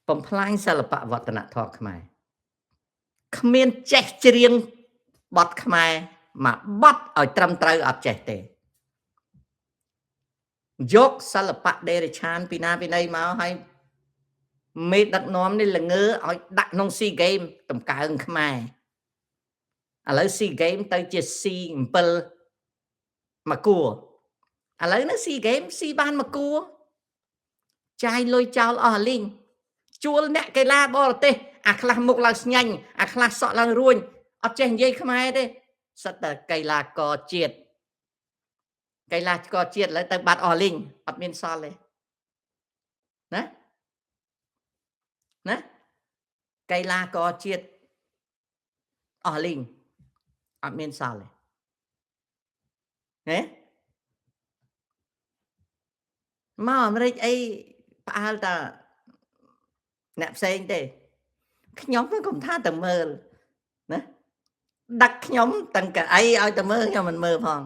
បំផ្លាញសិល្បៈវឌ្ឍនធម៌ខ្មែរគ្មានចេះច្រៀងបទខ្មែរមួយបទឲ្យត្រឹមត្រូវអត់ចេះទេយកសិល្បៈដេរឆានពីណាពីណីមកឲ្យមេដឹកនាំនេះល្ងើឲ្យដាក់ក្នុងស៊ីហ្គេមតម្កើងខ្មែរឥឡូវស៊ីហ្គេមទៅជាស៊ី7មកគួរឥឡូវនេះស៊ីហ្គេមស៊ីបានមកគួរចាយលុយចោលអស់លីងជួលអ្នកកីឡាបរទេសអាខ្លះមុខឡើងស្ញាញ់អាខ្លះសក់ឡើងរួញអត់ចេះនិយាយខ្មែរទេសិតតែកីឡាករជាតិកីឡាករជាតិឥឡូវទៅបាត់អស់លីងអត់មានសល់ទេណាកីឡាករជាតិអស់លីងអត់មានសល់ទេហ៎មកអាមេរិកអីផ្អើលតាអ្នកផ្សេងទេខ្ញុំកុំថាតែមើលណាដឹកខ្ញុំទាំងកៅអីឲ្យតែមើលខ្ញុំមិនមើលផង